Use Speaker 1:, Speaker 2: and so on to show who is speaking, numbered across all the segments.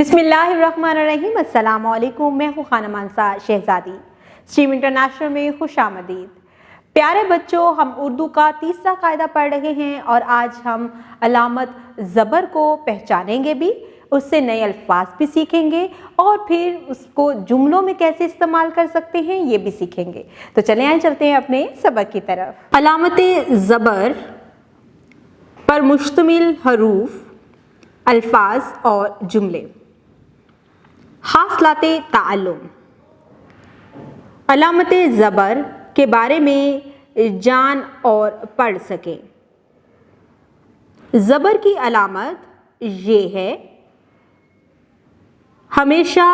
Speaker 1: बिस्मिल्लाहिर्रहमानिर्रहीम। अस्सलाम वालेकुम। मैं हूँ खानम मानसा शहजादी। स्ट्रीम इंटरनेशनल में खुश आमदीद। प्यारे बच्चों, हम उर्दू का तीसरा कायदा पढ़ रहे हैं और आज हम अलामत ज़बर को पहचानेंगे भी, उससे नए अल्फाज भी सीखेंगे और फिर उसको जुमलों में कैसे इस्तेमाल कर सकते हैं ये भी सीखेंगे। तो चले आए चलते हैं अपने सबक की तरफ। अलामत ज़बर पर मुश्तमिल हरूफ, अल्फाज और जुमले। हासलाते ताल्लुम। अलामत ज़बर के बारे में जान और पढ़ सकें। ज़बर की अलामत ये है, हमेशा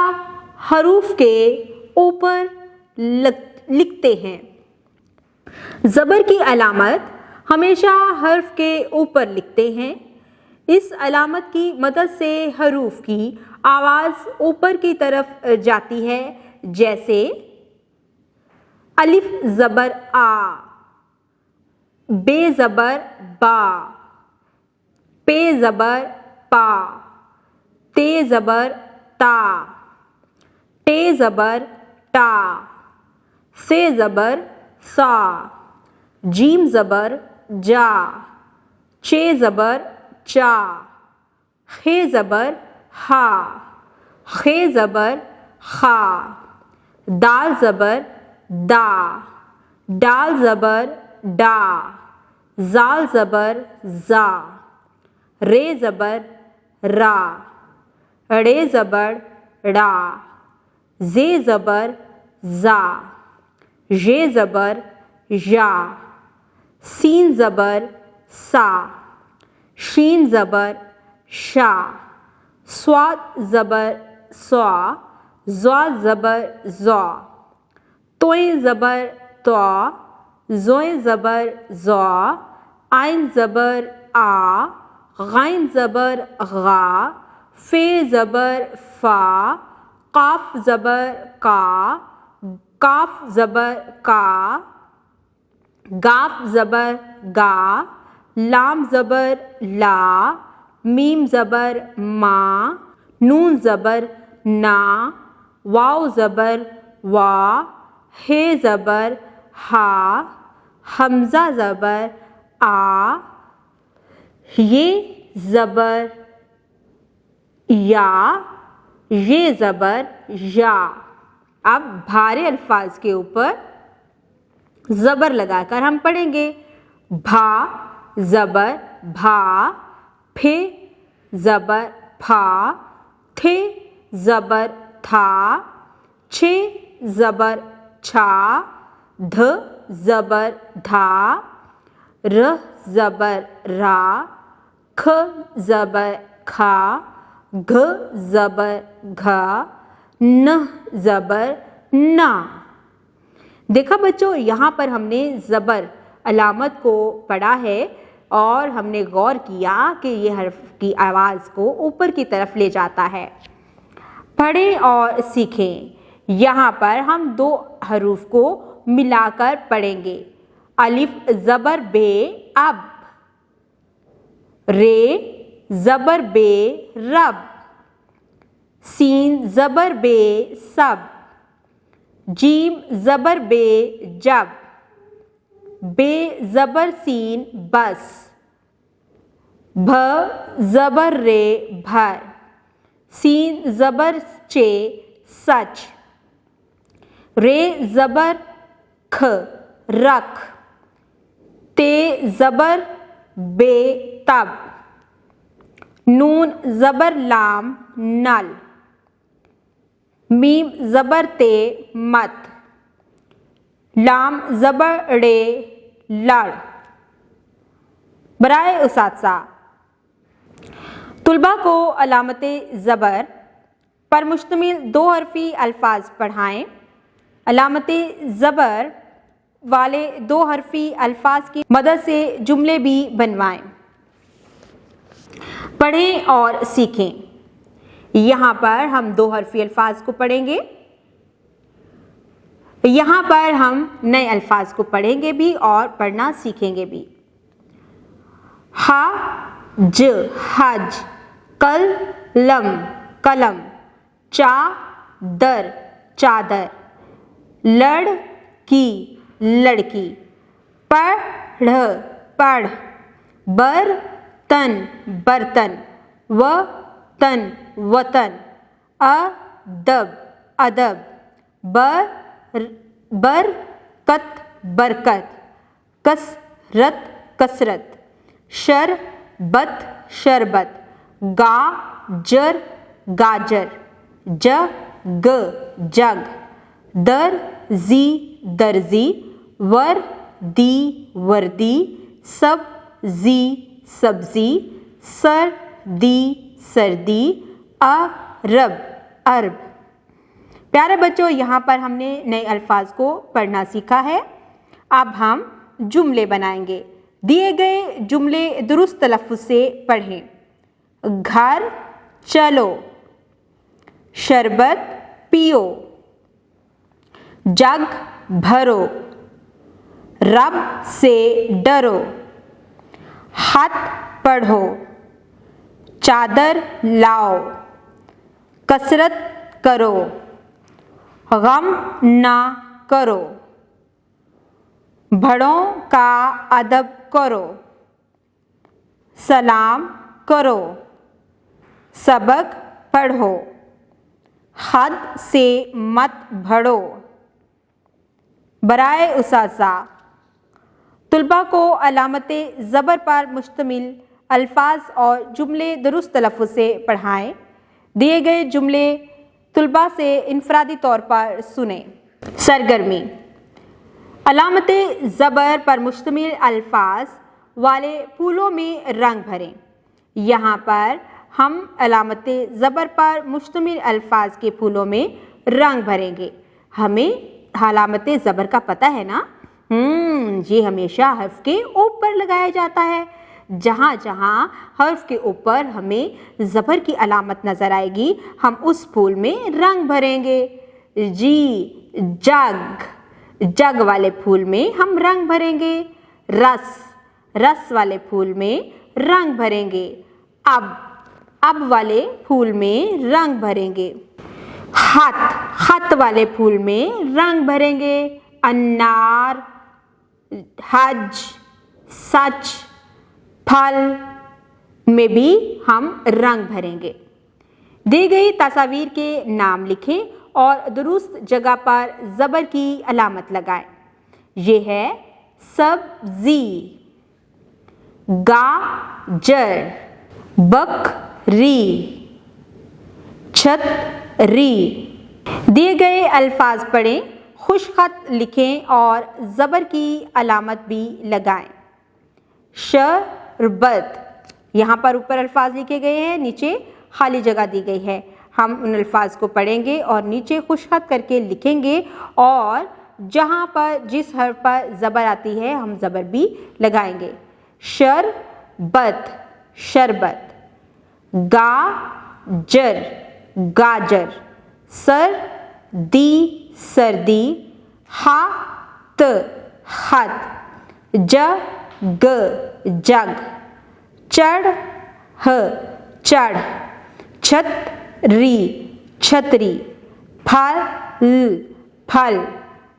Speaker 1: हरूफ के ऊपर लिखते हैं। ज़बर की अलामत हमेशा हर्फ के ऊपर लिखते हैं। इस अलामत की मदद से हरूफ की आवाज़ ऊपर की तरफ जाती है, जैसे अलिफ ज़बर आ, बे ज़बर बा, पे ज़बर पा, ते ज़बर ता, टे ज़बर टा, से ज़बर सा, जीम ज़बर जा, चे ज़बर चा, खे ज़बर हा, खे ज़बर खा, दाल ज़बर दा, डाल ज़बर डा, जाल ज़बर जा, रे ज़बर रा, रे ज़बर ड़ा, जे ज़बर जा, ये ज़बर या, सीन ज़बर सा, शीन ज़बर शा, स्वाद ज़बर स्वा, ज़्वा ज़बर ज़्वा, तोए ज़बर त्वा, ज़ोए ज़बर ज़्वा, आइन ज़बर आ, गाइन ज़बर गा, फे ज़बर फा, काफ ज़बर का, काफ ज़बर का, गाफ ज़बर गा, लाम ज़बर ला, मीम ज़बर मा, नून ज़बर ना, वाव ज़बर वा, हे ज़बर हा, हमज़ा ज़बर आ, ये ज़बर या, ये ज़बर या। अब भारे अल्फाज के ऊपर ज़बर लगाकर हम पढ़ेंगे। भा ज़बर भा, फे ज़बर फा, थे ज़बर था, छे ज़बर छा, ध ज़बर धा, र ज़बर रा, ख ज़बर खा, घ ज़बर घा, न ज़बर ना। देखा बच्चों, यहाँ पर हमने ज़बर अलामत को पढ़ा है और हमने गौर किया कि ये हर्फ की आवाज़ को ऊपर की तरफ ले जाता है। पढ़ें और सीखें। यहाँ पर हम दो हरूफ को मिलाकर पढ़ेंगे। अलिफ ज़बर बे अब, रे ज़बर बे रब, सीन ज़बर बे सब, जीम ज़बर बे जब, बे ज़बर सीन बस, भ ज़बर रे भर, सीन ज़बर चे सच, रे ज़बर ख रख, ते ज़बर बे तब, नून ज़बर लाम नल, मीम ज़बर ते मत, लाम ज़बर ड़े लड़। बराए उसात्ज़ा, तुलबा को अलामत ज़बर पर मुश्तमिल दो हरफी अल्फाज पढ़ाएं। अलामत ज़बर वाले दो हरफी अल्फाज की मदद से जुमले भी बनवाएं। पढ़ें और सीखें। यहाँ पर हम दो हरफी अल्फाज को पढ़ेंगे। यहाँ पर हम नए अल्फाज को पढ़ेंगे भी और पढ़ना सीखेंगे भी। हा ज हज, कल लम कलम, चादर चादर, लड़की लड़की, पढ़ पढ़, बर्तन बर्तन, वतन वतन, अदब अदब, बरकत बरकत, कसरत कसरत, शरबत शरबत, गाजर गाजर, जग जग, दर्जी दर्जी, वर्दी वर्दी, सब्जी सब्जी, सर्दी सर्दी, अरब अरब। प्यारे बच्चों, यहाँ पर हमने नए अल्फाज को पढ़ना सीखा है। अब हम जुमले बनाएंगे। दिए गए जुमले दुरुस्त तलफ़्फ़ुज़ से पढ़ें। घर चलो, शरबत पियो, जग भरो, रब से डरो, खत पढ़ो, चादर लाओ, कसरत करो, गम ना करो, बड़ों का अदब करो, सलाम करो, सबक पढ़ो, हद से मत बढ़ो। बराए उसासा, तुलबा को अलामते ज़बर पर मुश्तमिल अल्फाज और जुमले दुरुस्त तलफ़्फ़ुज़ से पढ़ाएं। दिए गए जुमले तुलबा से इनफरादी तौर पर सुने। सरगर्मी, अलामते ज़बर पर मुश्तमिल अल्फाज वाले फूलों में रंग भरें। यहाँ पर हम अलामते ज़बर पर मुश्तमिल अल्फाज के फूलों में रंग भरेंगे। हमें अलामते ज़बर का पता है ना? ये हमेशा हर्फ के ऊपर लगाया जाता है। जहाँ जहाँ हर्फ के ऊपर हमें ज़बर की अलामत नज़र आएगी, हम उस फूल में रंग भरेंगे। जी, जग, जग वाले फूल में हम रंग भरेंगे। रस, रस वाले फूल में रंग भरेंगे। अब वाले फूल में रंग भरेंगे। खत, खत वाले फूल में रंग भरेंगे। अनार, हज, सच, फल में भी हम रंग भरेंगे। दी गई तस्वीर के नाम लिखें और दुरुस्त जगह पर ज़बर की अलामत लगाएं। ये है सब्जी, गाजर, बकरी, छतरी। दिए गए अल्फाज पढ़ें, खुशखत लिखें और ज़बर की अलामत भी लगाएं। शरबत, यहाँ पर ऊपर अल्फाज लिखे गए हैं, नीचे खाली जगह दी गई है। हम उन अल्फाज को पढ़ेंगे और नीचे खुशखत करके लिखेंगे और जहाँ पर जिस हर्फ पर ज़बर आती है हम ज़बर भी लगाएंगे। शरबत शरबत, गाजर गाजर, सर्दी सर्दी, खत खत, जग जग, चढ़ चढ़, छतरी छतरी, फल फल,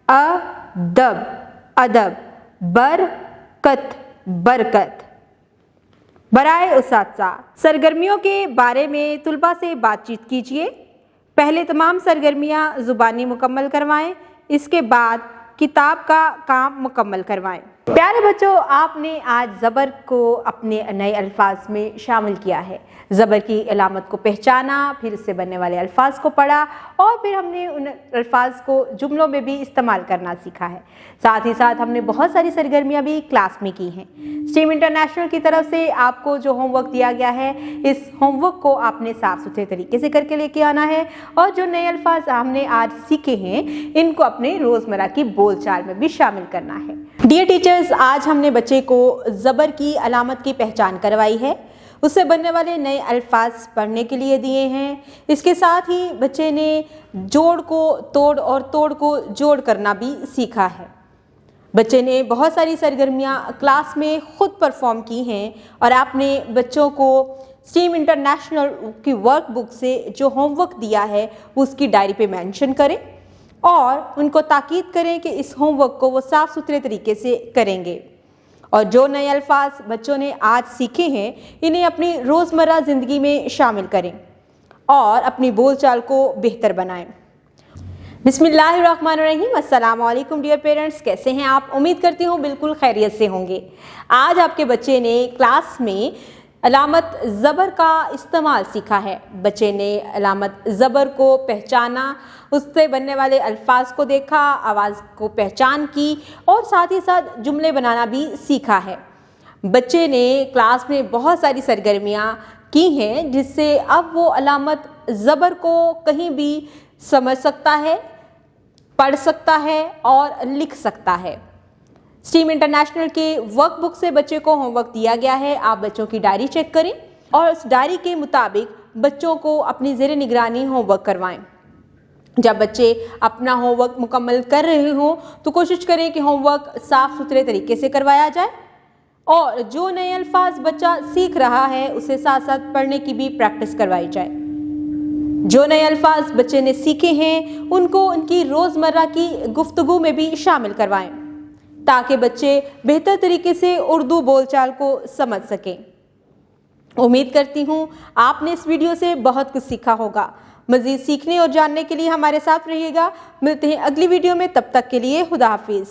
Speaker 1: अदब अदब, बरकत बरकत। बराए उसात्ज़ा, सरगर्मियों के बारे में तुलबा से बातचीत कीजिए। पहले तमाम सरगर्मियाँ ज़ुबानी मुकम्मल करवाएं, इसके बाद किताब का काम मुकम्मल करवाएं। प्यारे बच्चों, आपने आज ज़बर को अपने नए अल्फाज में शामिल किया है। ज़बर की अलामत को पहचाना, फिर उससे बनने वाले अल्फाज को पढ़ा और फिर हमने उन अल्फाज को जुमलों में भी इस्तेमाल करना सीखा है। साथ ही साथ हमने बहुत सारी सरगर्मियाँ भी क्लास में की हैं। स्ट्रीम इंटरनेशनल की तरफ से आपको जो होमवर्क दिया गया है, इस होमवर्क को आपने साफ़ सुथरे तरीके से करके लेके आना है और जो नए अल्फाज हमने आज सीखे हैं इनको अपने रोज़मर्रा की बोलचाल में भी शामिल करना है। डियर टीचर्स, आज हमने बच्चे को ज़बर की अलामत की पहचान करवाई है, उससे बनने वाले नए अल्फाज पढ़ने के लिए दिए हैं। इसके साथ ही बच्चे ने जोड़ को तोड़ और तोड़ को जोड़ करना भी सीखा है। बच्चे ने बहुत सारी सरगर्मियाँ क्लास में ख़ुद परफॉर्म की हैं और आपने बच्चों को स्ट्रीम इंटरनेशनल की वर्कबुक से जो होमवर्क दिया है वो उसकी डायरी पे मेंशन करें और उनको ताकीद करें कि इस होमवर्क को वो साफ़ सुथरे तरीके से करेंगे। और जो नए अल्फाज बच्चों ने आज सीखे हैं इन्हें अपनी रोज़मर्रा ज़िंदगी में शामिल करें और अपनी बोलचाल को बेहतर बनाएं। बिस्मिल्लाहिर्रहमानिर्रहीम। अस्सलाम वालेकुम डियर पेरेंट्स, कैसे हैं आप? उम्मीद करती हूँ बिल्कुल खैरियत से होंगे। आज आपके बच्चे ने क्लास में अलामत ज़बर का इस्तेमाल सीखा है। बच्चे ने अलामत ज़बर को पहचाना, उससे बनने वाले अल्फाज को देखा, आवाज़ को पहचान की और साथ ही साथ जुमले बनाना भी सीखा है। बच्चे ने क्लास में बहुत सारी सरगर्मियाँ की हैं जिससे अब वो अलामत ज़बर को कहीं भी समझ सकता है, पढ़ सकता है और लिख सकता है। स्ट्रीम इंटरनेशनल के वर्कबुक से बच्चे को होमवर्क दिया गया है। आप बच्चों की डायरी चेक करें और उस डायरी के मुताबिक बच्चों को अपनी ज़ेर निगरानी होमवर्क करवाएं। जब बच्चे अपना होमवर्क मुकम्मल कर रहे हों तो कोशिश करें कि होमवर्क साफ़ सुथरे तरीके से करवाया जाए और जो नए अल्फाज बच्चा सीख रहा है उसे साथ साथ पढ़ने की भी प्रैक्टिस करवाई जाए। जो नए अल्फाज बच्चे ने सीखे हैं उनको उनकी रोज़मर्रा की गुफ्तगू में भी शामिल करवाएं ताकि बच्चे बेहतर तरीके से उर्दू बोलचाल को समझ सकें। उम्मीद करती हूँ आपने इस वीडियो से बहुत कुछ सीखा होगा। मज़ीद सीखने और जानने के लिए हमारे साथ रहिएगा। मिलते हैं अगली वीडियो में, तब तक के लिए खुदा हाफिज़।